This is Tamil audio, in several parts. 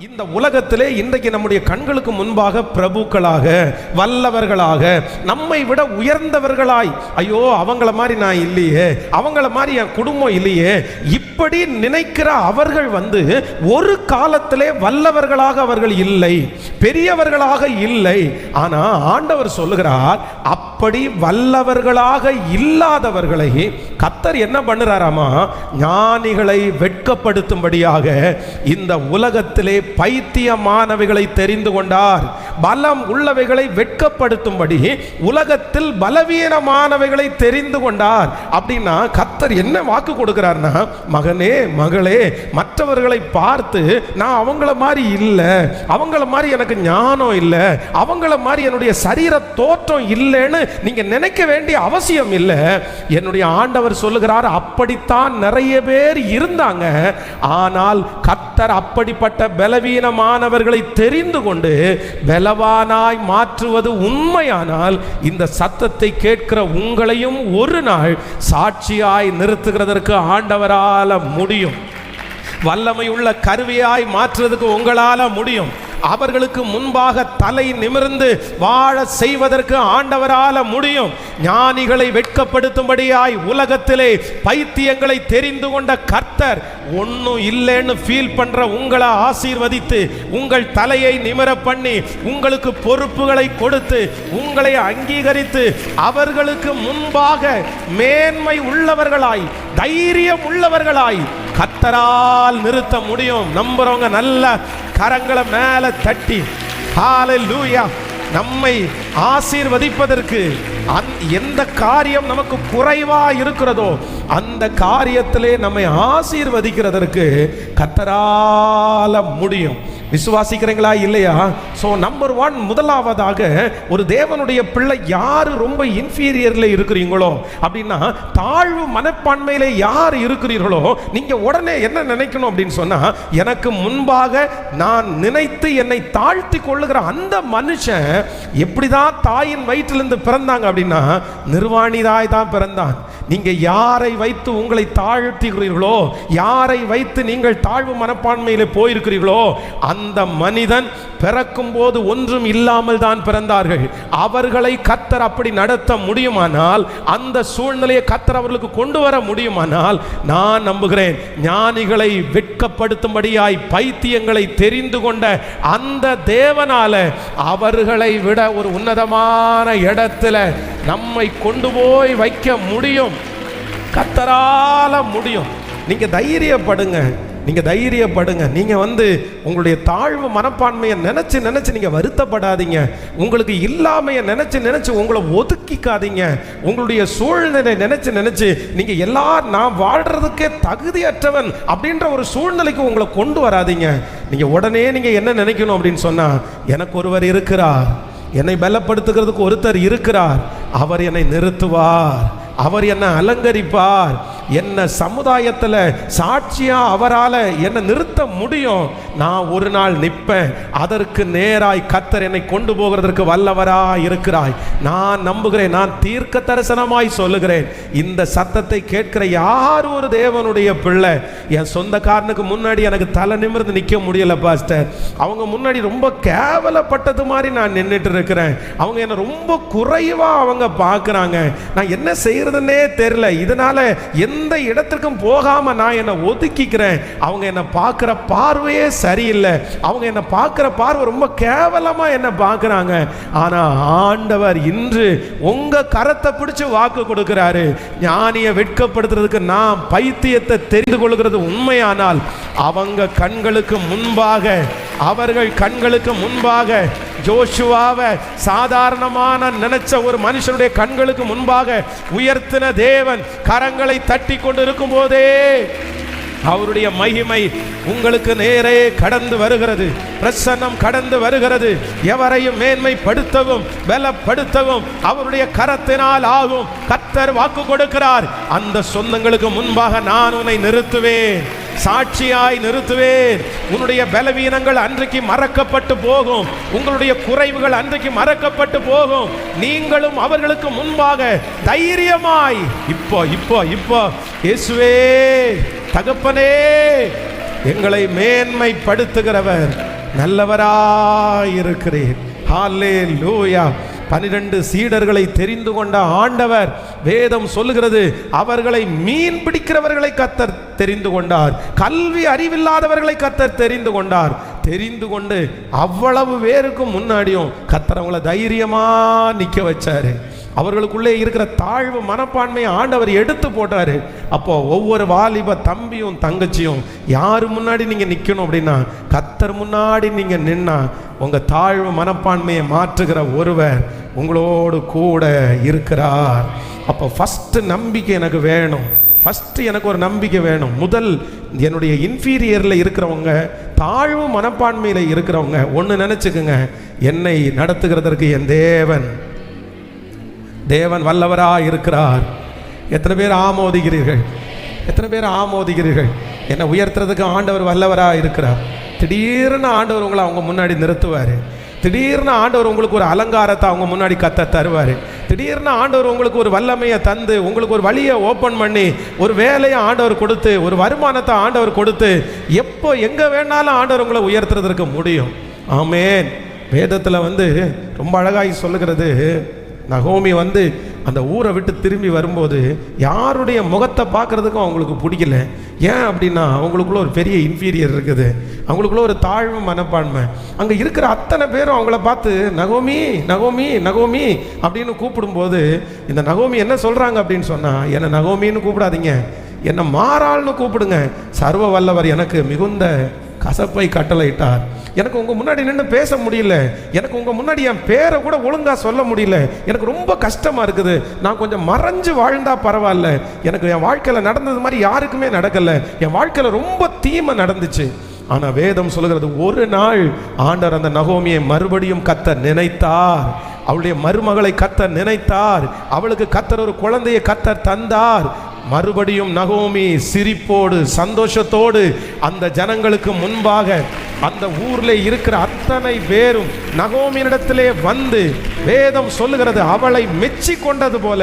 இந்த உலகத்திலே இன்றைக்கு நம்முடைய கண்களுக்கு முன்பாக பிரபுக்களாக, வல்லவர்களாக, நம்மை விட உயர்ந்தவர்களாய், ஐயோ அவங்கள மாதிரி நான் இல்லையே, அவங்கள மாதிரி என் குடும்பம் இல்லையே, இப்படி நினைக்கிற அவர்கள் ஒரு காலத்திலே வல்லவர்களாக அவர்கள் இல்லை, பெரியவர்களாக இல்லை. ஆனா ஆண்டவர் சொல்லுகிறார், அப்படி வல்லவர்களாக இல்லாதவர்களை கர்த்தர் என்ன பண்ணுறாராமா, ஞானிகளை வெட்கப்படுத்தும்படியாக இந்த உலகத்திலே பைத்தியமானவைகளை தெரிந்து கொண்டார். பலம் உள்ளவைகளை வெட்கப்படுத்தும்படி உலகத்தில் பலவீனமானவைகளை தெரிந்து கொண்டார். அப்படின்னா கர்த்தர் என்ன வாக்கு கொடுக்கிறார்னா, மகனே மகளே, மற்றவர்களை பார்த்து நான் அவங்கள மாதிரி இல்லை, அவங்கள மாதிரி எனக்கு ஞானம் இல்லை, அவங்கள மாதிரி என்னுடைய சரீர தோற்றம் இல்லைன்னு நீங்க நினைக்க வேண்டிய அவசியம் இல்லை. என்னுடைய ஆண்டவர் சொல்லுகிறார், அப்படித்தான் நிறைய பேர் இருந்தாங்க. ஆனால் கர்த்தர் அப்படிப்பட்ட பலவீனமானவர்களை தெரிந்து கொண்டு பலவானாய் மாற்றுவது உண்மையானால் இந்த சத்தத்தை கேட்கிற உங்களையும் ஒரு நாள் சாட்சியாய் நிறுத்துகிறதற்கு ஆண்டவரால முடியும். வல்லமை உள்ள கருவியாய் மாற்றுவதற்கு உங்களால முடியும். அவர்களுக்கு முன்பாக தலை நிமிர்ந்து வாழ செய்வதற்கு ஆண்டவரால முடியும். ஞானிகளை வெட்கப்படுத்தும்படியாய் உலகத்திலே பைத்தியங்களை தெரிந்து கொண்ட கர்த்தர் ஒன்னும் இல்லைன்னு ஃபீல் பண்ற உங்களை ஆசீர்வதித்து, உங்கள் தலையை நிமிர பண்ணி, உங்களுக்கு பொறுப்புகளை கொடுத்து, உங்களை அங்கீகரித்து, அவர்களுக்கு முன்பாக மேன்மை உள்ளவர்களாய், தைரியம் உள்ளவர்களாய் கர்த்தரால் நிறுத்த முடியும். நம்புறவங்க நல்ல கரங்களை மேல தட்டி ஹல்லேலூயா. நம்மை ஆசீர்வதிப்பதற்கு எந்த காரியம் நமக்கு குறைவா இருக்கிறதோ அந்த காரியத்திலே நம்மை ஆசீர்வதிக்கிறதற்கு கர்த்தரால முடியும். விசுவாசிக்கிறீங்களா இல்லையா? ஸோ நம்பர் 1, முதலாவதாக ஒரு தேவனுடைய பிள்ளை யார் ரொம்ப இன்ஃபீரியர்ல இருக்கிறீங்களோ, அப்படின்னா தாழ்வு மனப்பான்மையில யார் இருக்கிறீர்களோ, நீங்க உடனே என்ன நினைக்கணும் அப்படின்னு சொன்னா, எனக்கு முன்பாக நான் நினைத்து என்னை தாழ்த்தி கொள்ளுகிற அந்த மனுஷன் எப்படிதான் தாயின் வயிற்றிலிருந்து பிறந்தாங்க அப்படின்னா நிர்வாணிதாய் தான் பிறந்தான். நீங்க யாரை வைத்து உங்களை தாழ்த்துகிறீர்களோ, யாரை வைத்து நீங்கள் தாழ்வு மனப்பான்மையிலே போயிருக்கிறீர்களோ, அந்த மனிதன் பிறக்கும் போது ஒன்றும் இல்லாமல் தான் பிறந்தார்கள். அவர்களை கர்த்தர் அப்படி நடத்த முடியுமானால், அந்த சூழ்நிலையை கர்த்தர் அவர்களுக்கு கொண்டு வர முடியுமானால், நான் நம்புகிறேன் ஞானிகளை வெட்கப்படுத்தும்படியாய் பைத்தியங்களை தெரிந்து கொண்ட அந்த தேவனால அவர்களை விட ஒரு உன்னதமான இடத்துல நம்மை கொண்டு போய் வைக்க முடியும். கர்த்தரால முடியும். நீங்க தைரியப்படுங்க, நீங்க தைரியப்படுங்க. நீங்க உங்களுடைய தாழ்வு மனப்பான்மையை நினைச்சு நீங்க வருத்தப்படாதீங்க. உங்களுக்கு இல்லாமையை நினைச்சு உங்களை ஒதுக்கிக்காதீங்க. உங்களுடைய சூழ்நிலை நினைச்சு நீங்க எல்லாரும் நான் வாழ்றதுக்கே தகுதியற்றவன் அப்படின்ற ஒரு சூழ்நிலைக்கு உங்களை கொண்டு வராதீங்க. நீங்க உடனே நீங்க என்ன நினைக்கணும் அப்படின்னு சொன்னா, எனக்கு ஒருவர் இருக்கிறார், என்னை பலப்படுத்துகிறதுக்கு ஒருத்தர் இருக்கிறார், அவர் என்னை நிறுத்துவார், அவர் என்னை அலங்கரிப்பார், என்ன சமுதாயத்தில் சாட்சியா அவரால் என்னை நிறுத்த முடியும். நான் ஒரு நாள் நிற்பேன். அதற்கு நேராய் கர்த்தர் என்னை கொண்டு போகிறதற்கு வல்லவராய் இருக்கிறாய். நான் நம்புகிறேன். நான் தீர்க்க தரிசனமாய் சொல்லுகிறேன், இந்த சத்தத்தை கேட்கிற யார் ஒரு தேவனுடைய பிள்ளை, என் சொந்தக்காரனுக்கு முன்னாடி எனக்கு தலை நிமிர்ந்து நிற்க முடியல பாஸ்டர், அவங்க முன்னாடி ரொம்ப கேவலப்பட்டது மாதிரி நான் நின்றுட்டு இருக்கிறேன், அவங்க என்னை ரொம்ப குறைவா அவங்க பார்க்குறாங்க, நான் என்ன செய்யறதுன்னே தெரியல, இதனால எந்த இடத்துக்கும் போகாம நான் என்னை ஒதுக்கிக்கிறேன், அவங்க என்னை பார்க்குற பார்வையே சரியில்லை, அவங்க என்னை பார்க்குற பார்வை ரொம்ப கேவலமா என்னை பார்க்குறாங்க. ஆனா ஆண்டவர் இன்று உங்க கரத்தை பிடிச்சு வாக்கு கொடுக்கிறாரு, ஞானியை வெட்கப்படுத்துறதுக்கு நாம் பைத்தியத்தை தெரிந்து கொள்கிறது உண்மையானால், அவங்க கண்களுக்கு முன்பாக, அவர்கள் கண்களுக்கு முன்பாக ஜோஷுவாவை சாதாரணமான நினைச்ச ஒரு மனுஷனுடைய கண்களுக்கு முன்பாக உயர்த்தின தேவன் கரங்களை தட்டி கொண்டு இருக்கும் போதே அவருடைய மகிமை உங்களுக்கு நேரே கடந்து வருகிறது, பிரசன்னம் கடந்து வருகிறது. எவரையும் மேன்மைப்படுத்தவும் பலப்படுத்தவும் அவருடைய கரத்தினால் ஆகும். கர்த்தர் வாக்கு கொடுக்கிறார், அந்த சொந்தங்களுக்கு முன்பாக நான் உன்னை நிறுத்துவேன், சாட்சியாய் நிறுத்துவேன். உன்னுடைய பலவீனங்கள் அன்றைக்கு மறக்கப்பட்டு போகும், உங்களுடைய குறைவுகள் அன்றைக்கு மறக்கப்பட்டு போகும். நீங்களும் அவர்களுக்கு முன்பாக தைரியமாய் இப்போ இப்போ இப்போ இயேசுவே, தகப்பனே, எங்களை மேன்மைப்படுத்துகிறவர் நல்லவராயிருக்கிறீர். ஹல்லேலூயா. 12 சீடர்களை தெரிந்து கொண்ட ஆண்டவர், வேதம் சொல்லுகிறது, அவர்களை மீன் பிடிக்கிறவர்களை கர்த்தர் தெரிந்து கொண்டார். கல்வி அறிவில்லாதவர்களை கர்த்தர் தெரிந்து கொண்டார். தெரிந்து கொண்டு அவ்வளவு பேருக்கு முன்னாடியும் கர்த்தர் அவங்களை தைரியமா நிக்க வச்சாரு. அவர்களுக்குள்ளே இருக்கிற தாழ்வு மனப்பான்மையை ஆண்டவர் எடுத்து போட்டாரு. அப்போ ஒவ்வொரு வாலிப தம்பியும் தங்கச்சியும் யாரு முன்னாடி நீங்க நிக்கணும் அப்படின்னா, கர்த்தர் முன்னாடி நீங்க நின்னா உங்க தாழ்வு மனப்பான்மையை மாற்றுகிற ஒருவர் உங்களோடு கூட இருக்கிறார். அப்போ ஃபர்ஸ்ட் நம்பிக்கை எனக்கு வேணும். ஃபர்ஸ்ட் எனக்கு ஒரு நம்பிக்கை வேணும். முதல் என்னுடைய இன்ஃபீரியரில் இருக்கிறவங்க, தாழ்வு மனப்பான்மையில் இருக்கிறவங்க ஒன்று நினச்சிக்குங்க, என்னை நடத்துகிறதற்கு என் தேவன் வல்லவராக இருக்கிறார். எத்தனை பேர் ஆமோதிக்கிறீர்கள்? எத்தனை பேர் ஆமோதிக்கிறீர்கள்? என்னை உயர்த்துறதுக்கு ஆண்டவர் வல்லவராக இருக்கிறார். திடீர்னு ஆண்டவர் உங்களை அவங்க முன்னாடி நிறுத்துவார். திடீர்னு ஆண்டவர் உங்களுக்கு ஒரு அலங்காரத்தை அவங்க முன்னாடி தருவார். திடீர்னு ஆண்டவர் உங்களுக்கு ஒரு வல்லமையை தந்து, உங்களுக்கு ஒரு வழியை ஓப்பன் பண்ணி, ஒரு வேலையை ஆண்டவர் கொடுத்து, ஒரு வருமானத்தை ஆண்டவர் கொடுத்து, எப்போ எங்கே வேணாலும் ஆண்டவர் உங்களை உயர்த்துறதற்கு முடியும். ஆமேன். வேதத்தில் ரொம்ப அழகாய் சொல்லுகிறது, நகோமி அந்த ஊரை விட்டு திரும்பி வரும்போது யாருடைய முகத்தை பார்க்கறதுக்கும் அவங்களுக்கு பிடிக்கல. ஏன் அப்படின்னா, அவங்களுக்குள்ள ஒரு பெரிய இன்ஃபீரியர் இருக்குது, அவங்களுக்குள்ள ஒரு தாழ்வு மனப்பான்மை. அங்கே இருக்கிற அத்தனை பேரும் அவங்கள பார்த்து நகோமி நகோமி நகோமி அப்படின்னு கூப்பிடும்போது, இந்த நகோமி என்ன சொல்கிறாங்க அப்படின்னு சொன்னால், என்னை நகோமின்னு கூப்பிடாதீங்க, என்னை மாறாள்னு கூப்பிடுங்க. சர்வ வல்லவர் எனக்கு மிகுந்த கசப்பை கட்டளையிட்டார். எனக்கு உங்கள் முன்னாடி நின்று பேச முடியல, எனக்கு உங்கள் முன்னாடி என் பேரை கூட ஒழுங்காக சொல்ல முடியல, எனக்கு ரொம்ப கஷ்டமாக இருக்குது. நான் கொஞ்சம் மறைஞ்சு வாழ்ந்தா பரவாயில்ல, எனக்கு என் வாழ்க்கையில் நடந்தது மாதிரி யாருக்குமே நடக்கலை, என் வாழ்க்கையில் ரொம்ப தீமை நடந்துச்சு. ஆனால் வேதம் சொல்லுகிறது, ஒரு நாள் ஆண்டவர் அந்த நகோமியை மறுபடியும் கர்த்தர் நினைத்தார். அவளுடைய மருமகளை கர்த்தர் நினைத்தார். அவளுக்கு கர்த்தர் ஒரு குழந்தையை கர்த்தர் தந்தார். மறுபடியும் நகோமி சிரிப்போடு சந்தோஷத்தோடு அந்த ஜனங்களுக்கு முன்பாக அந்த ஊர்ல இருக்கிற அத்தனை பேரும் நகோமியினிடத்திலே வேதம் சொல்லுகிறது, அவளை மெச்சி கொண்டது போல.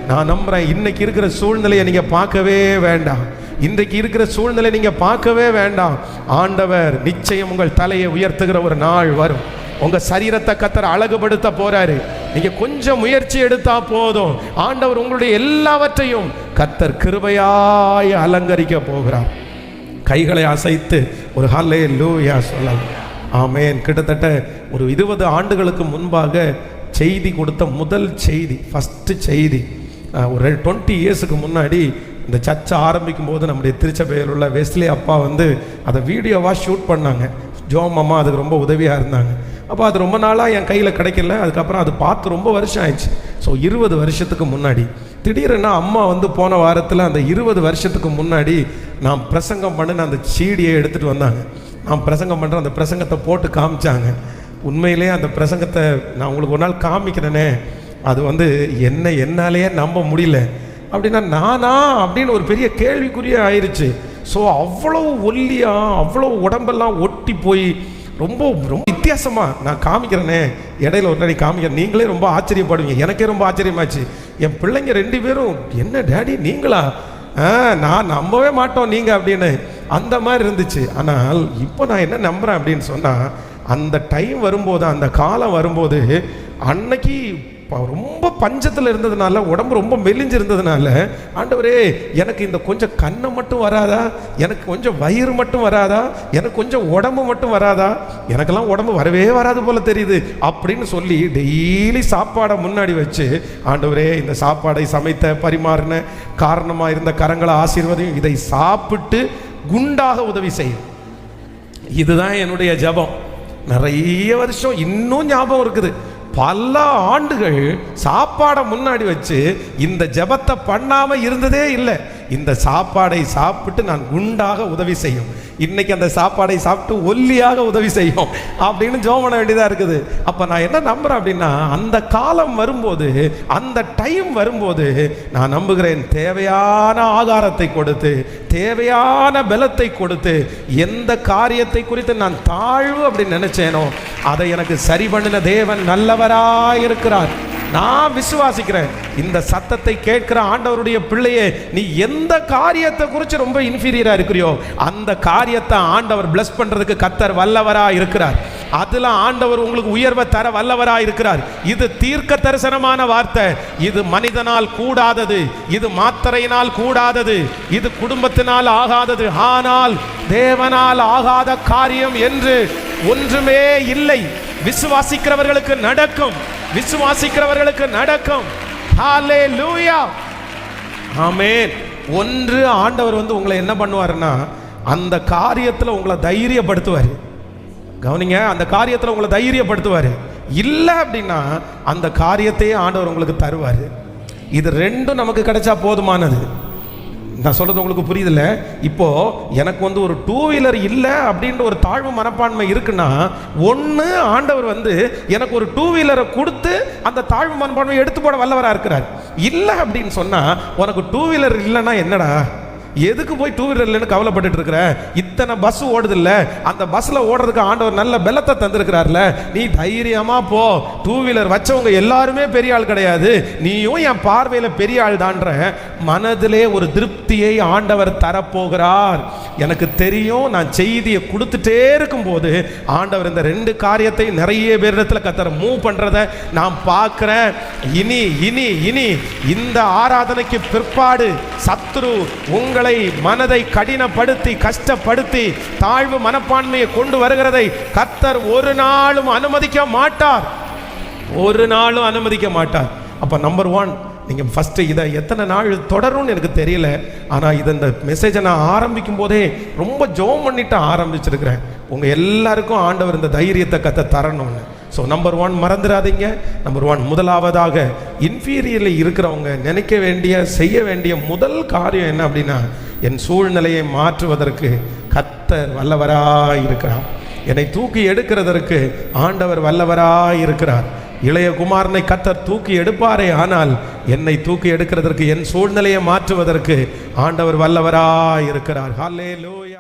நான் நம்புறேன், இன்னைக்கு இருக்கிற சூழ்நிலையை நீங்க பார்க்கவே வேண்டாம். இன்றைக்கு இருக்கிற சூழ்நிலை நீங்க பார்க்கவே வேண்டாம். ஆண்டவர் நிச்சயம் உங்கள் தலையை உயர்த்துகிற ஒரு நாள் வரும். உங்க சரீரத்தை கர்த்தர் அழகுபடுத்த போறாரு. நீங்க கொஞ்சம் முயற்சி எடுத்தா போதும், ஆண்டவர் உங்களுடைய எல்லாவற்றையும் கர்த்தர் கிருபையாய் அலங்கரிக்க போகிறார். கைகளை அசைத்து ஒரு ஹல்லேலூயா சொல்லலாம். ஆமேன். கிட்டத்தட்ட ஒரு 20 ஆண்டுகளுக்கு முன்பாக செய்தி கொடுத்த முதல் செய்தி, ஃபஸ்ட்டு செய்தி, ஒரு 20 இயர்ஸுக்கு முன்னாடி இந்த சர்ச்சை ஆரம்பிக்கும் போது நம்முடைய திருச்சபையில் உள்ள வெஸ்லி அப்பா அதை வீடியோவாக ஷூட் பண்ணாங்க. ஜோம் அம்மா அதுக்கு ரொம்ப உதவியாக இருந்தாங்க. அப்போ அது ரொம்ப நாளாக என் கையில் கிடைக்கல. அதுக்கப்புறம் அது பார்த்து ரொம்ப வருஷம் ஆயிடுச்சு. ஸோ 20 வருஷத்துக்கு முன்னாடி திடீரென்னா அம்மா போன வாரத்தில் அந்த 20 வருஷத்துக்கு முன்னாடி நான் பிரசங்கம் பண்ணின அந்த சீடியை எடுத்துகிட்டு வந்தாங்க. நான் பிரசங்கம் பண்ணுற அந்த பிரசங்கத்தை போட்டு காமிச்சாங்க. உண்மையிலே அந்த பிரசங்கத்தை நான் உங்களுக்கு ஒரு நாள் காமிக்கிறேனே, அது என்னாலேயே நம்ப முடியல. அப்படின்னா நானா அப்படின்னு ஒரு பெரிய கேள்விக்குறியே ஆயிடுச்சு. ஸோ அவ்வளோ ஒல்லியாக, அவ்வளோ உடம்பெல்லாம் ஒட்டி போய் ரொம்ப ரொம்ப வித்தியாசமாக நான் காமிக்கிறேனே, இடையில ஒரு நாளைக்கு காமிக்கிறேன், நீங்களே ரொம்ப ஆச்சரியப்படுவீங்க. எனக்கே ரொம்ப ஆச்சரியமாச்சு. என் பிள்ளைங்க 2 பேரும், என்ன டேடி நீங்களா, நான் நம்பவே மாட்டோம் நீங்கள் அப்படின்னு, அந்த மாதிரி இருந்துச்சு. ஆனால் இப்போ நான் என்ன நம்புகிறேன் அப்படின்னு சொன்னால், அந்த டைம் வரும்போது, அந்த காலம் வரும்போது, அன்னைக்கு ரொம்ப பஞ்சத்தில் இருந்ததுனால, உடம்பு ரொம்ப மெலிஞ்சிருந்ததுனால, ஆண்டவரே எனக்கு இந்த கொஞ்சம் கண்ணை மட்டும் வராதா, எனக்கு கொஞ்சம் வயிறு மட்டும் வராதா, எனக்கு கொஞ்சம் உடம்பு மட்டும் வராதா, எனக்கெல்லாம் உடம்பு வரவே வராது போல தெரியுது அப்படின்னு சொல்லி டெய்லி சாப்பாடை முன்னாடி வச்சு, ஆண்டவரே இந்த சாப்பாடை சமைத்த பரிமாறின காரணமாக இருந்த கரங்களை ஆசீர்வதியும், இதை சாப்பிட்டு குண்டாக உதவி செய்யும். இதுதான் என்னுடைய ஜெபம். நிறைய வருஷம் இன்னும் ஞாபகம் இருக்குது. பல ஆண்டுகள் சாப்பாடை முன்னாடி வச்சு இந்த ஜெபத்தை பண்ணாமல் இருந்ததே இல்லை. இந்த சாப்பாடை சாப்பிட்டு நான் குண்டாக உதவி செய்யும், இன்னைக்கு அந்த சாப்பாடை சாப்பிட்டு ஒல்லியாக உதவி செய்யும் அப்படின்னு ஜெபம் பண்ண வேண்டியதாக இருக்குது. அப்போ நான் என்ன நம்புகிறேன் அப்படின்னா, அந்த காலம் வரும்போது, அந்த டைம் வரும்போது நான் நம்புகிறேன், தேவையான ஆகாரத்தை கொடுத்து, தேவையான பலத்தை கொடுத்து, எந்த காரியத்தை குறித்து நான் தாழ்வு அப்படின்னு நினைச்சேனோ அதை எனக்கு சரி பண்ணின தேவன் நல்லவராயிருக்கிறார். நான் விசுவாசிக்கிறேன். இந்த சத்தத்தை கேட்கிற ஆண்டவருடைய பிள்ளையே, நீ எந்த காரியத்தை குறித்து ரொம்ப இன்ஃபீரியரா இருக்கிறியோ அந்த காரியத்தை ஆண்டவர் பிளஸ் பண்றதுக்கு கர்த்தர் வல்லவரா இருக்கிறார். அதுல ஆண்டவர் உங்களுக்கு உயர்வை தர வல்லவரா இருக்கிறார். இது தீர்க்க தரிசனமான வார்த்தை. இது மனிதனால் கூடாதது, இது மாத்திரையினால் கூடாதது, இது குடும்பத்தினால் ஆகாதது. ஆனால் தேவனால் ஆகாத காரியம் என்று ஒன்றுமே இல்லை. விசுவாசிக்கிறவர்களுக்கு நடக்கும், விசுவாசிக்கிறவர்களுக்கு நடக்கும். ஹல்லேலூயா, ஆமென். ஒன்று, ஆண்டவர் உங்களை என்ன பண்ணுவாருன்னா, அந்த காரியத்தில் உங்களை தைரியப்படுத்துவார். கவனிங்க, அந்த காரியத்தில் உங்களை தைரியப்படுத்துவார். இல்லை அப்படின்னா அந்த காரியத்தையே ஆண்டவர் உங்களுக்கு தருவார். இது ரெண்டும் நமக்கு கிடைச்சா போதுமானது. நான் சொல்றது உங்களுக்கு புரியுதில்ல? இப்போ எனக்கு ஒரு 2 வீலர் இல்லை அப்படின்ற ஒரு தாழ்வு மனப்பான்மை இருக்குன்னா, ஒன்று ஆண்டவர் எனக்கு ஒரு 2 வீலரை கொடுத்து அந்த தாழ்வு மனப்பான்மையை எடுத்து போட வல்லவராக இருக்கிறார். இல்லை அப்படின்னு சொன்னா, உனக்கு 2 வீலர் இல்லைன்னா என்னடா, எதுக்கு போய் 2 வீலர் இல்லைன்னு கவலைப்பட்டு இருக்கிற? இத்தனை பஸ் ஓடுது இல்ல, அந்த பஸ்ல ஓடுறதுக்கு ஆண்டவர் நல்ல பெலத்தை தந்திருக்கிறார்ல, நீ தைரியமா போ. 2 வீலர் வச்சவங்க எல்லாருமே பெரிய ஆள் கிடையாது, நீயும் என் பார்வையில பெரிய ஆள் தான்ற மனதிலே ஒரு திருப்தியை ஆண்டவர் தரப்போகிறார். எனக்கு தெரியும், நான் செய்தியை கொடுத்துட்டே இருக்கும் போது ஆண்டவர் இந்த 2 காரியத்தை நிறைய பேரிடத்துல கர்த்தர் மூவ் பண்றத நான் பார்க்கிறேன். இனி இனி இனி இந்த ஆராதனைக்கு பிற்பாடு சத்துரு உங்களை மனதை கடினப்படுத்தி கஷ்டப்படுத்தி தாழ்வு மனப்பான்மையை கொண்டு வருகிறதை கர்த்தர் ஒரு நாளும் அனுமதிக்க மாட்டார், ஒரு நாளும் அனுமதிக்க மாட்டார். அப்ப நம்பர் 1, நீங்க ஃபர்ஸ்ட் இதை எத்தனை நாள் தொடரும்னு எனக்கு தெரியல, ஆனா இந்த மெசேஜை நான் ஆரம்பிக்கும் போதே ரொம்ப ஜெபம் பண்ணிட்டு ஆரம்பிச்சிருக்கிறேன். உங்க எல்லாருக்கும் ஆண்டவர் இந்த தைரியத்தை கர்த்தர் தரணும்னு. ஸோ நம்பர் 1 மறந்துடாதீங்க. நம்பர் 1, முதலாவதாக இன்ஃபீரியரில் இருக்கிறவங்க நினைக்க வேண்டிய செய்ய வேண்டிய முதல் காரியம் என்ன அப்படின்னா, என் சூழ்நிலையை மாற்றுவதற்கு கர்த்தர் வல்லவராய் இருக்கிறார். என்னை தூக்கி எடுக்கிறதற்கு ஆண்டவர் வல்லவராய் இருக்கிறார். இளைய குமாரனை கர்த்தர் தூக்கி எடுப்பாரே, ஆனால் என்னை தூக்கி எடுக்கிறதற்கு, என் சூழ்நிலையை மாற்றுவதற்கு ஆண்டவர் வல்லவராய் இருக்கிறார். ஹல்லேலூயா.